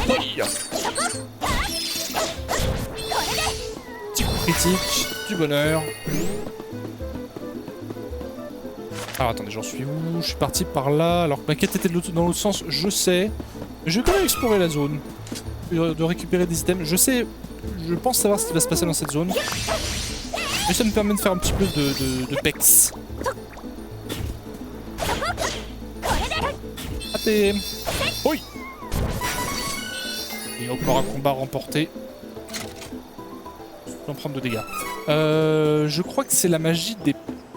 Aïe. Petit coup critique, du bonheur. Alors attendez, j'en suis où? Je suis parti par là, alors que ma quête était dans l'autre sens, je sais. Mais je vais quand même explorer la zone. De récupérer des items. Je sais, je pense savoir ce qui va se passer dans cette zone. Mais ça me permet de faire un petit peu de pex. Raté. Oui. Et encore un combat remporté. Sans prendre de dégâts. Je crois que c'est la magie des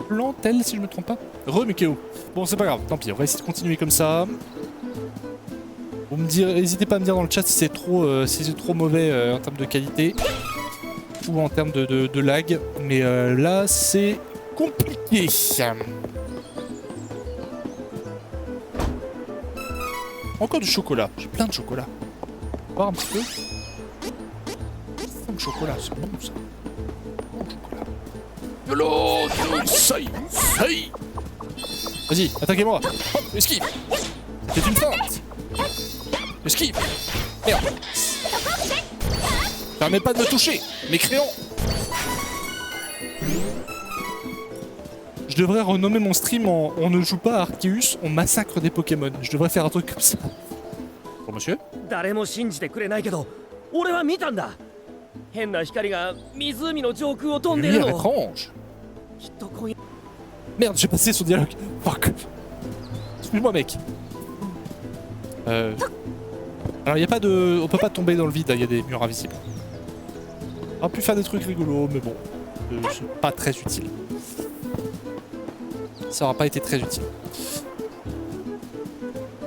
plantes, elle, si je me trompe pas. Mikeo. Bon, c'est pas grave, tant pis, on va essayer de continuer comme ça. Vous me direz, n'hésitez pas à me dire dans le chat si c'est trop mauvais en termes de qualité ou en termes de lag. Mais là, c'est compliqué. Encore du chocolat. J'ai plein de chocolat. On va voir un petit peu. Plein de chocolat, c'est bon ça. Bon chocolat. YOLO, say. Vas-y, attaquez-moi. Hop, esquive. C'était une feinte. Esquive. Merde. Permets pas de me toucher. Mes crayons. Je devrais renommer mon stream en on ne joue pas à Arceus, on massacre des Pokémon. Je devrais faire un truc comme ça. Bon monsieur. Lumière étrange. Merde, j'ai passé son dialogue. Fuck. Excuse-moi mec. Alors y a pas de... On peut pas tomber dans le vide, il y a des murs invisibles. On aurait pu faire des trucs rigolos, mais bon. C'est pas très utile. Ça aura pas été très utile.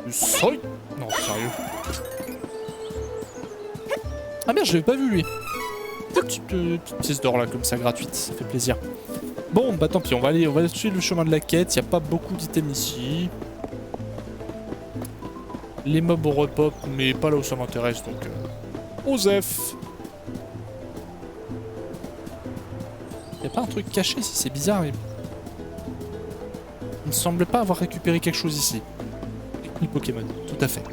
Soy. Non, sérieux. Ah merde, je l'avais pas vu lui. Petite pièce d'or là, comme ça, gratuite, ça fait plaisir. Bon, bah tant pis, on va suivre le chemin de la quête. Il n'y a pas beaucoup d'items ici. Les mobs repop, mais pas là où ça m'intéresse, donc... Osef. Y a pas un truc caché ici, c'est bizarre. Il ne semble pas avoir récupéré quelque chose ici. Les Pokémon, tout à fait.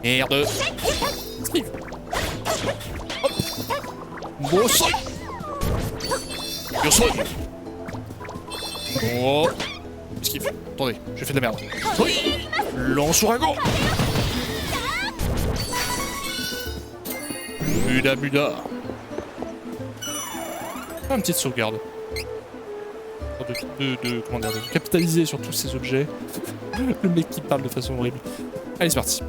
Merde. Esquive. Hop. Bon soy. Yo soy. Oh. Esquive. Attendez, j'ai fait de la merde. Oui. Lance-ouragan. Muda. Une petite sauvegarde. Comment dire, de capitaliser sur tous ces objets. Le mec qui parle de façon horrible. Allez, c'est parti.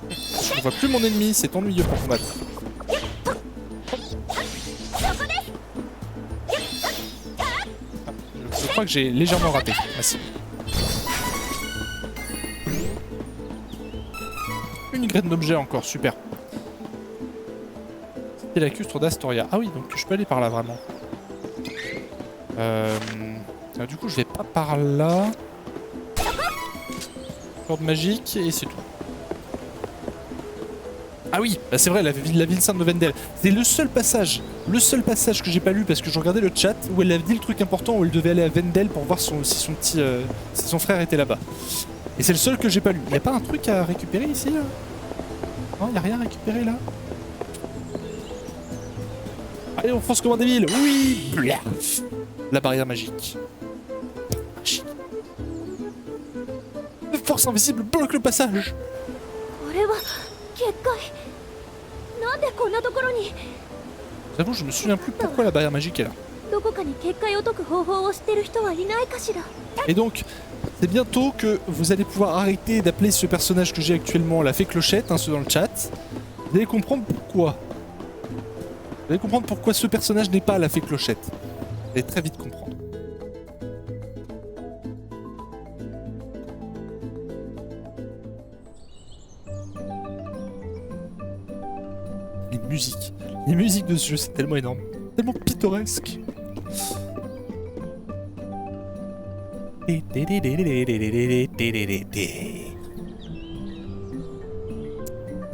Je ne vois plus mon ennemi, c'est ennuyeux pour combattre. Je crois que j'ai légèrement raté. Merci. Une graine d'objet encore, super. C'était la custre d'Astoria. Ah oui, donc je peux aller par là vraiment. Du coup, je vais pas par là. Corde magique et c'est tout. Ah oui, bah c'est vrai, la ville sainte de Vendel. C'est le seul passage que j'ai pas lu parce que je regardais le chat où elle a dit le truc important où elle devait aller à Vendel pour voir si son frère était là-bas. Et c'est le seul que j'ai pas lu. Y a pas un truc à récupérer ici là? Non, y a rien à récupérer là? Allez, on fonce comme un débile. Oui. Blaf. La barrière magique. La force invisible bloque le passage. J'avoue, je me souviens plus pourquoi la barrière magique est là. Et donc, c'est bientôt que vous allez pouvoir arrêter d'appeler ce personnage que j'ai actuellement la fée clochette, ceux dans le chat. Vous allez comprendre pourquoi. Vous allez comprendre pourquoi ce personnage n'est pas la fée clochette. Vous allez très vite comprendre. Les musiques de ce jeu, c'est tellement énorme, tellement pittoresque.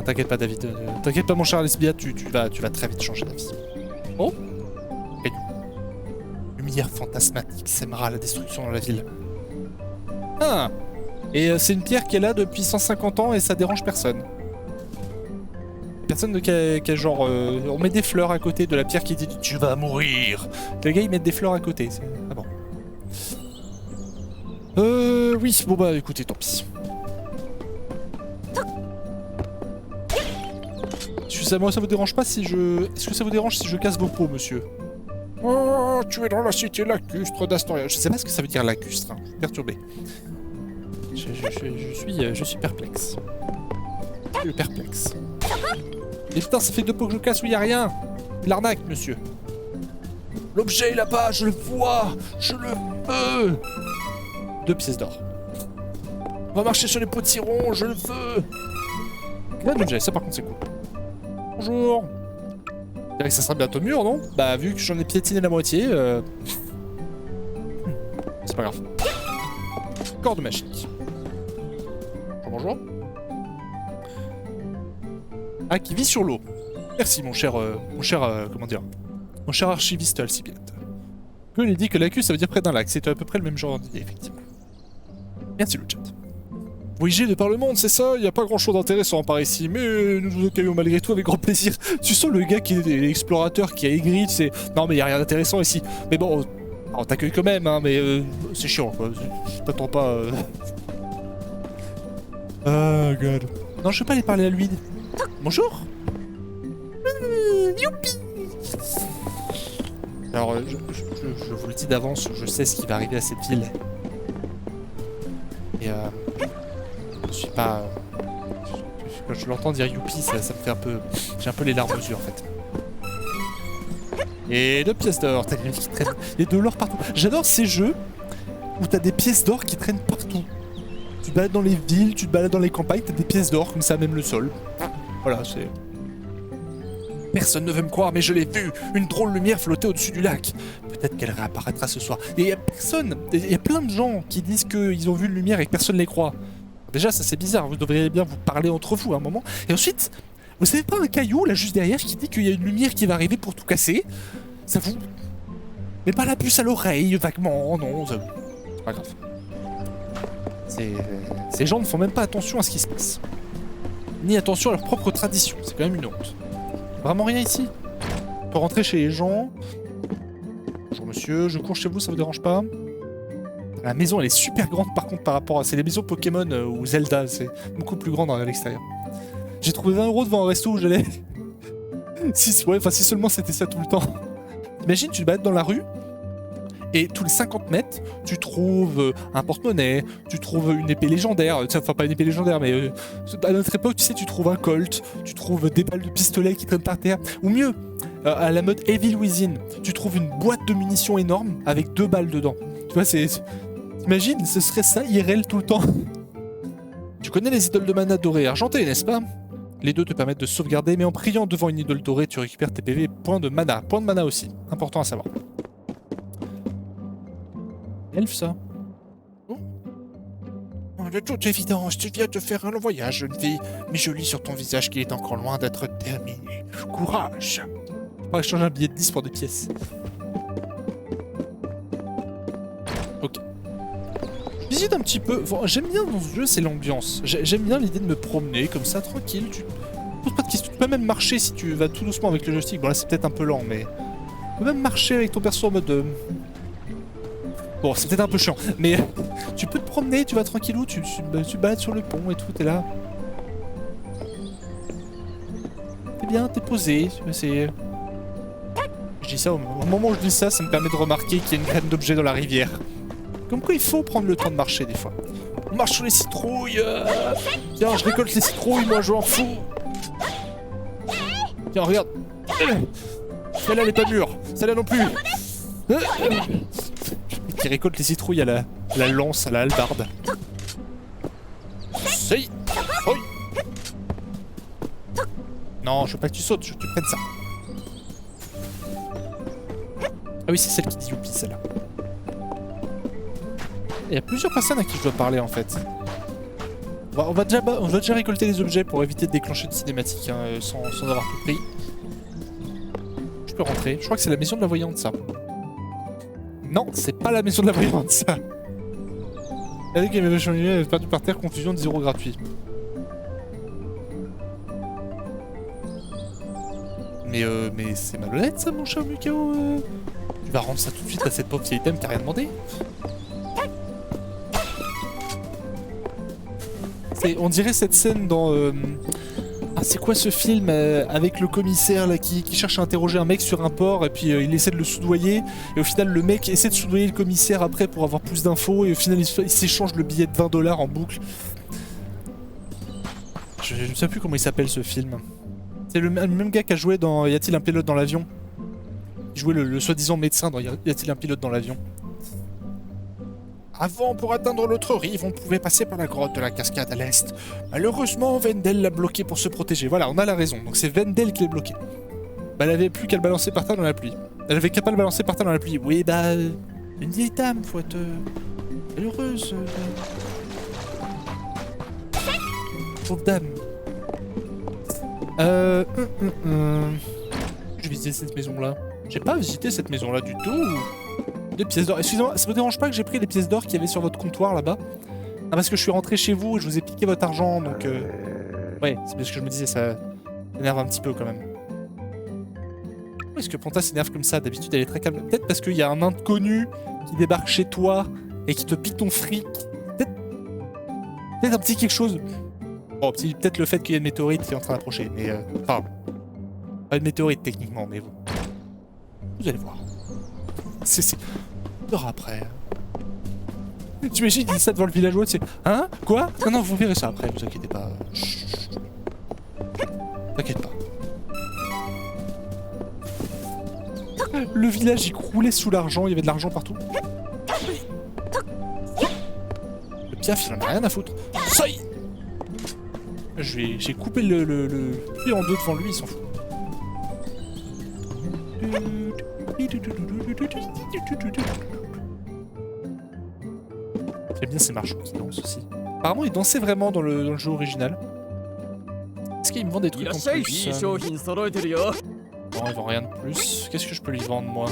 T'inquiète pas David, t'inquiète pas mon cher Lesbia, tu vas très vite changer d'avis. Oh. Lumière fantasmatique sèmera la destruction dans la ville. Ah. Et c'est une pierre qui est là depuis 150 ans et ça dérange personne. Personne qui a genre... on met des fleurs à côté de la pierre qui dit « Tu vas mourir !» Les gars, ils mettent des fleurs à côté. Ah bon. Oui, bon bah écoutez, tant pis. Moi, ça vous dérange pas si je... Est-ce que ça vous dérange si je casse vos pots, monsieur? Oh, tu es dans la cité lacustre d'Astoria. Je sais pas ce que ça veut dire lacustre, hein. Je suis perturbé. Je suis perplexe. Je suis perplexe. Et putain, ça fait 2 pots que je casse où y a rien. L'arnaque, monsieur. L'objet là-bas, je le vois. Je le veux. 2 pièces d'or. On va marcher sur les pots de ciron, je le veux. Là, l'objet, ça par contre c'est cool. Bonjour. Je dirais que ça sera bientôt mûr, non? Bah vu que j'en ai piétiné la moitié, c'est pas grave. Corde magique. Bonjour. Ah, qui vit sur l'eau. Merci mon cher, comment dire, mon cher archiviste Alcibiade. Que il dit que Lacus ça veut dire près d'un lac, c'est à peu près le même genre d'idée, effectivement. Merci le chat. Voyager de par le monde, c'est ça, il n'y a pas grand chose d'intéressant par ici, mais nous nous accueillons malgré tout avec grand plaisir. Tu sens le gars qui est l'explorateur qui a aigri, c'est... Non mais il n'y a rien d'intéressant ici. Mais bon, on t'accueille quand même, hein, mais c'est chiant quoi, t'attends pas... Ah god. Non, je vais pas aller parler à lui. Bonjour. Youpi. Alors, je vous le dis d'avance, je sais ce qui va arriver à cette ville. Et je suis pas... Quand je l'entends dire youpi, ça me fait un peu... J'ai un peu les larmes aux yeux en fait. Et 2 pièces d'or, t'as des mecs qui traînent... Il y a de l'or partout. J'adore ces jeux où t'as des pièces d'or qui traînent partout. Tu te balades dans les villes, tu te balades dans les campagnes, t'as des pièces d'or comme ça, même le sol. Voilà, c'est... Personne ne veut me croire, mais je l'ai vue. Une drôle lumière flottait au-dessus du lac. Peut-être qu'elle réapparaîtra ce soir. Et il y a personne, il y a plein de gens qui disent qu'ils ont vu une lumière et que personne ne les croit. Déjà, ça c'est bizarre, vous devriez bien vous parler entre vous à un moment. Et ensuite, vous savez pas un caillou là juste derrière qui dit qu'il y a une lumière qui va arriver pour tout casser? Ça vous... Mais pas la puce à l'oreille, vaguement, non, c'est pas grave. Ces gens ne font même pas attention à ce qui se passe. Ni attention à leur propre tradition, c'est quand même une honte. Vraiment rien ici. On peut rentrer chez les gens. Bonjour monsieur, je cours chez vous, ça vous dérange pas? La maison elle est super grande par contre par rapport à... C'est les maisons Pokémon ou Zelda, c'est beaucoup plus grand à l'extérieur. J'ai trouvé 20 € devant un resto où j'allais... si seulement c'était ça tout le temps. Imagine, tu te balades dans la rue, et tous les 50 mètres, tu trouves un porte-monnaie, tu trouves une épée légendaire, enfin pas une épée légendaire, mais à notre époque, tu sais, tu trouves un Colt, tu trouves des balles de pistolet qui traînent par terre, ou mieux, à la mode Evil Within, tu trouves une boîte de munitions énorme avec 2 balles dedans. Tu vois, c'est... Imagine, ce serait ça IRL tout le temps. Tu connais les idoles de mana dorées et argentées, n'est-ce pas? Les deux te permettent de sauvegarder, mais en priant devant une idole dorée, tu récupères tes PV et points de mana. Points de mana aussi, important à savoir. Elfe, ça? Oh. De toute évidence, tu viens de faire un long voyage, jeune fille, mais je lis sur ton visage qu'il est encore loin d'être terminé. Courage! On va changer un billet de 10 pour 2 pièces. Ok. Visite un petit peu. Bon, j'aime bien dans ce jeu, c'est l'ambiance. J'aime bien l'idée de me promener comme ça, tranquille. Tu poses pas de questions. Tu peux même marcher si tu vas tout doucement avec le joystick. Bon, là, c'est peut-être un peu lent, mais... Tu peux même marcher avec ton perso en mode... Bon, c'est peut-être un peu chiant, mais tu peux te promener, tu vas tranquillou, tu balades sur le pont et tout, t'es là. T'es bien, t'es posé, c'est... Je dis ça, au moment où je dis ça, ça me permet de remarquer qu'il y a une graine d'objet dans la rivière. Comme quoi il faut prendre le temps de marcher des fois. On marche sur les citrouilles. Tiens, je récolte les citrouilles, moi je m'en fous. Tiens, regarde. Celle-là, elle est pas mûre. Celle-là non plus. Qui récolte les citrouilles à la lance, à la hallebarde. C'est... Oui. Non, je veux pas que tu sautes, je te prenne ça. Ah oui, c'est celle qui dit youpi, celle-là. Il y a plusieurs personnes à qui je dois parler en fait. On va déjà récolter les objets pour éviter de déclencher une cinématique hein, sans avoir tout pris. Je peux rentrer. Je crois que c'est la maison de la voyante ça. Non, c'est pas la maison de la voyante ça. Elle a dit qu'elle avait perdu par terre, confusion de 0 gratuit. Mais c'est malhonnête ça, mon cher Mukao. Tu vas rendre ça tout de suite à cette pauvre vieille dame qui a rien demandé. On dirait cette scène dans... Ah, c'est quoi ce film avec le commissaire là qui cherche à interroger un mec sur un port et puis il essaie de le soudoyer et au final le mec essaie de soudoyer le commissaire après pour avoir plus d'infos et au final il s'échange le billet de 20 $ en boucle. Je ne sais plus comment il s'appelle ce film. C'est le même gars qui a joué dans Y a-t-il un pilote dans l'avion? Il jouait le soi-disant médecin dans Y a-t-il un pilote dans l'avion? Avant, pour atteindre l'autre rive, on pouvait passer par la grotte de la cascade à l'est. Malheureusement, Vendel l'a bloqué pour se protéger. Voilà, on a la raison. Donc c'est Vendel qui l'a bloqué. Bah, elle avait plus qu'à le balancer par terre dans la pluie. Elle avait qu'à pas le balancer par terre dans la pluie. Oui, bah... Une vieille dame, faut être... malheureuse. Pauvre dame. Je vais visiter cette maison-là. J'ai pas visité cette maison-là du tout. Des pièces d'or. Excusez-moi, ça me dérange pas que j'ai pris les pièces d'or qu'il y avait sur votre comptoir là-bas? Ah, parce que je suis rentré chez vous et je vous ai piqué votre argent, donc... Ouais, c'est parce que je me disais, ça m'énerve un petit peu quand même. Pourquoi est-ce que Panta s'énerve comme ça? D'habitude, elle est très calme. Peut-être parce qu'il y a un inconnu qui débarque chez toi et qui te pique ton fric. Peut-être un petit quelque chose. Bon, peut-être le fait qu'il y ait une météorite qui est en train d'approcher, mais... Enfin... Pas une météorite, techniquement, mais vous... Vous allez voir. C'est... On verra après. Tu imagines, il dit ça devant le villageois, tu sais... Hein? Quoi? Non, non, vous verrez ça après, vous inquiétez pas. Chut. T'inquiète pas. Le village, il croulait sous l'argent, il y avait de l'argent partout. Le piaf, il en a rien à foutre. Ça y est. J'ai coupé le puits en deux devant lui, il s'en fout. J'aime bien ces marchands qui dansent aussi. Apparemment, ils dansaient vraiment dans le jeu original. Est-ce qu'il me vend des trucs en plus? Non, il vend rien de plus. Qu'est-ce que je peux lui vendre, moi?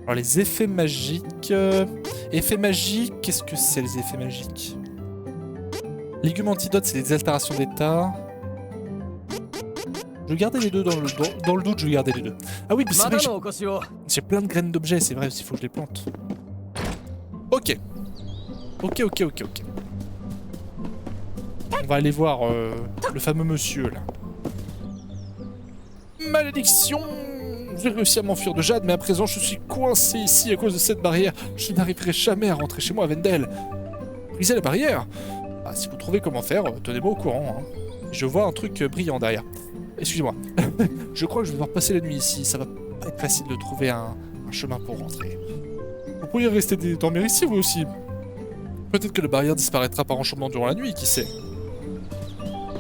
Alors, les effets magiques... Effets magiques, qu'est-ce que c'est, les effets magiques? Légumes antidote, c'est des altérations d'état. Je vais garder les deux dans le doute, je vais garder les deux. Ah oui, mais c'est vrai que j'ai plein de graines d'objets, c'est vrai, il faut que je les plante. Ok. Ok. On va aller voir le fameux monsieur, là. Malédiction! J'ai réussi à m'enfuir de Jade, mais à présent je suis coincé ici à cause de cette barrière. Je n'arriverai jamais à rentrer chez moi à Vendel. Brisez la barrière? Ah, si vous trouvez comment faire, tenez-moi au courant. Hein. Je vois un truc brillant derrière. Excusez-moi. Je crois que je vais devoir passer la nuit ici. Ça va pas être facile de trouver un chemin pour rentrer. Vous pourriez rester dormir ici, vous aussi. Peut-être que la barrière disparaîtra par enchantement durant la nuit, qui sait.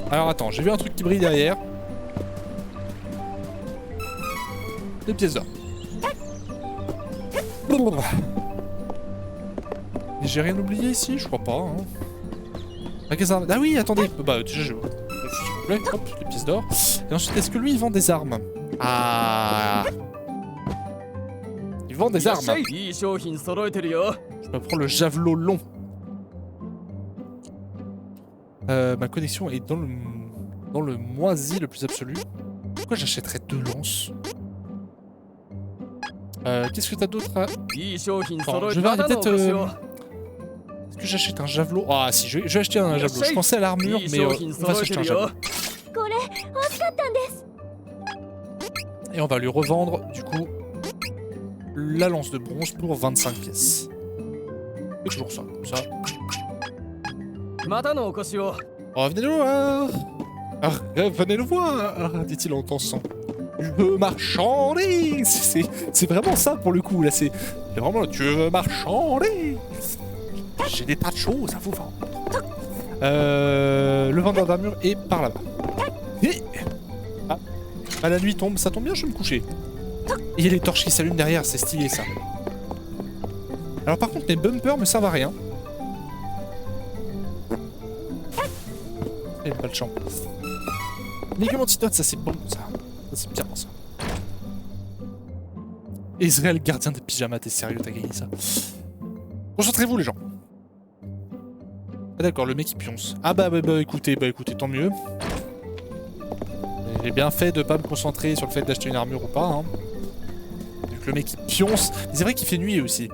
Alors attends, j'ai vu un truc qui brille derrière. Des pièces d'or. Mais j'ai rien oublié ici, je crois pas. Hein. Magasin... Ah oui, attendez. Bah déjà, s'il vous plaît, hop, les pièces d'or. Et ensuite, est-ce que lui, il vend des armes? Ah. Il vend des armes. Je peux prendre le javelot long. Ma connexion est dans le moisi le plus absolu. Pourquoi j'achèterais 2 lances? Qu'est-ce que t'as d'autre à... Attends, je vais regarder peut-être... Est-ce que j'achète un javelot? Ah si, je vais acheter un javelot. Je pensais à l'armure, mais on va s'acheter un javelot. Et on va lui revendre, du coup, la lance de bronze pour 25 pièces. Et toujours ça, comme ça. Revenez le voir. Revenez le voir, dit-il en dansant. Tu veux marchander? C'est vraiment ça pour le coup, là, c'est vraiment tu veux marchander? J'ai des tas de choses à vous vendre. Le vendeur d'armure est par là-bas. Ah, la nuit tombe, ça tombe bien, je vais me coucher. Et il y a les torches qui s'allument derrière, c'est stylé ça. Alors par contre, mes bumpers me servent à rien. Et pas de champ. Légumes antidote, ça c'est bon ça. Ça c'est bien ça. Ezreal, gardien des pyjamas, t'es sérieux, t'as gagné ça. Concentrez-vous les gens. Ah d'accord, le mec il pionce. Ah bah écoutez, tant mieux. J'ai bien fait de pas me concentrer sur le fait d'acheter une armure ou pas. Hein. Vu que le mec il pionce. C'est vrai qu'il fait nuit aussi.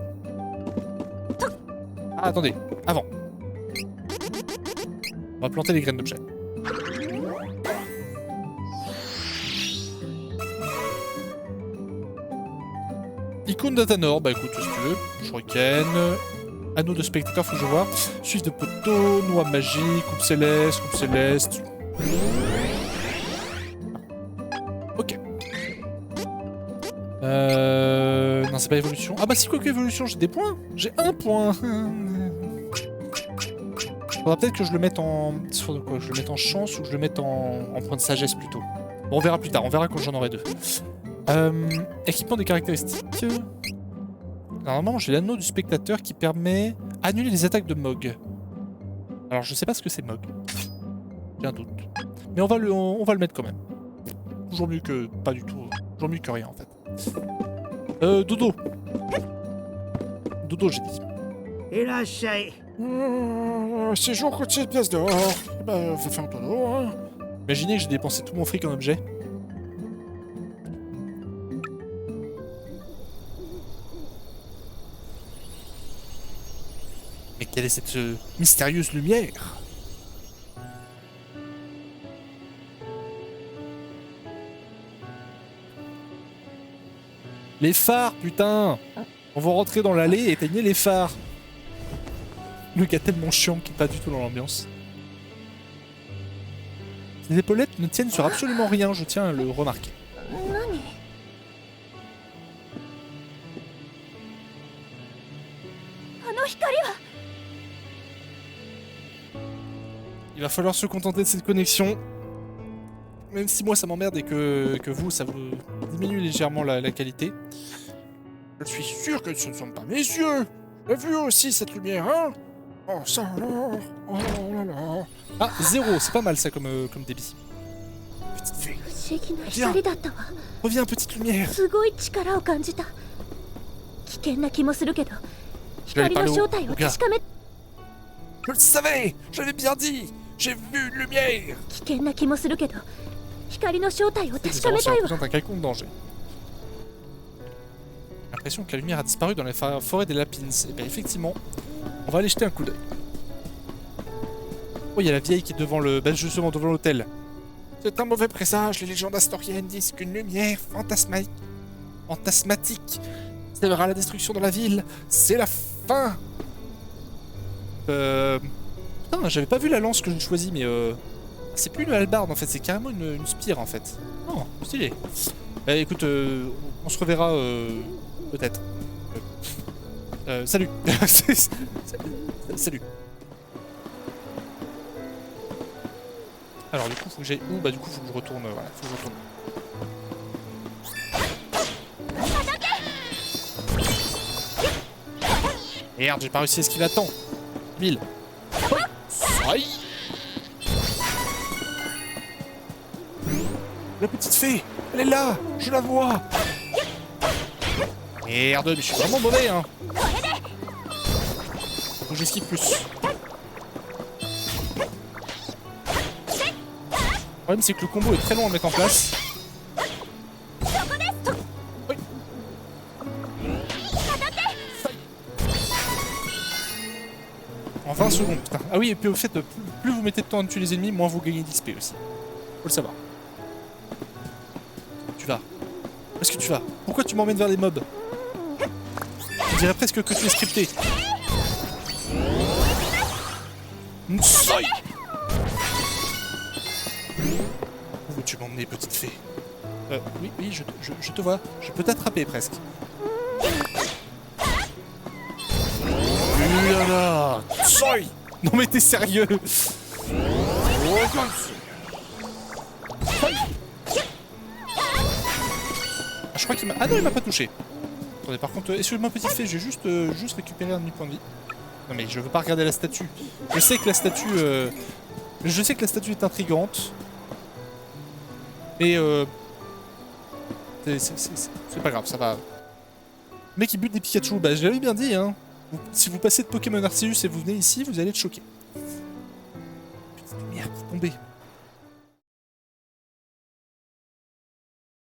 Ah attendez, avant. On va planter les graines d'objet. Icône d'Athanor, bah écoute, si tu veux. Shuriken. Anneau de spectateur, faut que je vois. Suisse de poteau, noix magique, coupe céleste. Ok. Non, c'est pas évolution. Ah bah si, quoi que évolution, j'ai des points. J'ai un point. Faudra peut-être que je le mette en... Faudra quoi, que je le mette en chance ou que je le mette en point de sagesse plutôt. Bon, on verra plus tard, on verra quand j'en aurai 2. Équipement des caractéristiques. Normalement, j'ai l'anneau du spectateur qui permet annuler les attaques de Mog. Alors, je sais pas ce que c'est Mog. J'ai un doute. Mais on va le mettre quand même. Toujours mieux que pas du tout. Toujours mieux que rien en fait. Dodo. Dodo, j'ai dit. Séjour côtier de pièces dehors. Bah, faut faire un dodo, hein. Imaginez que j'ai dépensé tout mon fric en objet. Mais quelle est cette mystérieuse lumière? Les phares, putain! On va rentrer dans l'allée et éteigner les phares. Le gars tellement chiant qui est pas du tout dans l'ambiance. Ces épaulettes ne tiennent sur absolument rien, je tiens à le remarquer. Il va falloir se contenter de cette connexion. Même si moi ça m'emmerde et que vous, ça vous diminue légèrement la qualité. Je suis sûr que ce ne sont pas mes yeux. J'ai vu aussi cette lumière, hein? Oh ça alors. Oh là là. Ah, 0, c'est pas mal ça comme débit. Petite fée. Reviens. Reviens, petite lumière. Je vais aller parler au gars. Je le savais! J'avais bien dit! J'ai vu une lumière! Un quelconque danger. J'ai l'impression que la lumière a disparu dans la forêt des Lapins. Et bien effectivement, on va aller jeter un coup d'œil. Oh, il y a la vieille qui est devant le... Ben justement devant l'hôtel. C'est un mauvais présage, les légendes astoriennes disent qu'une lumière fantasmatique sèvera la destruction de la ville. C'est la fin! Putain, j'avais pas vu la lance que j'ai choisie, mais c'est plus une hallebarde en fait, c'est carrément une spire en fait. Oh, stylé. Bah écoute, on se reverra peut-être. Salut. Salut. Alors du coup, faut que j'aille où? Bah du coup, faut que je retourne. Voilà, faut que je retourne. Merde, j'ai pas réussi à esquiver à temps. 1000. Aïe. La petite fée, elle est là, je la vois. Merde, mais je suis vraiment mauvais, hein. Faut que j'esquive plus. Le problème, c'est que le combo est très long à mettre en place. Oui. En 20 secondes, putain. Ah oui, et puis au fait, plus vous mettez de temps à tuer les ennemis, moins vous gagnez d'XP aussi. Faut le savoir. Tu vas. Où est-ce que tu vas? Pourquoi tu m'emmènes vers les mobs? On dirait presque que tu es scripté. Nsoi! Où veux-tu m'emmener, petite fée? Oui, je te vois. Je peux t'attraper presque. Oulala! Nsoi! Non mais t'es sérieux? Je crois qu'il m'a... Ah non, il m'a pas touché. Attendez, par contre, excuse-moi petite fée, j'ai juste récupéré un demi-point de vie. Non mais je veux pas regarder la statue. Je sais que la statue... Je sais que la statue est intrigante. Mais c'est pas grave, ça va... Le mec il bute des Pikachu, bah je l'avais bien dit hein. Si vous passez de Pokémon Arceus et vous venez ici, vous allez être choqué. Petite lumière qui est tombée.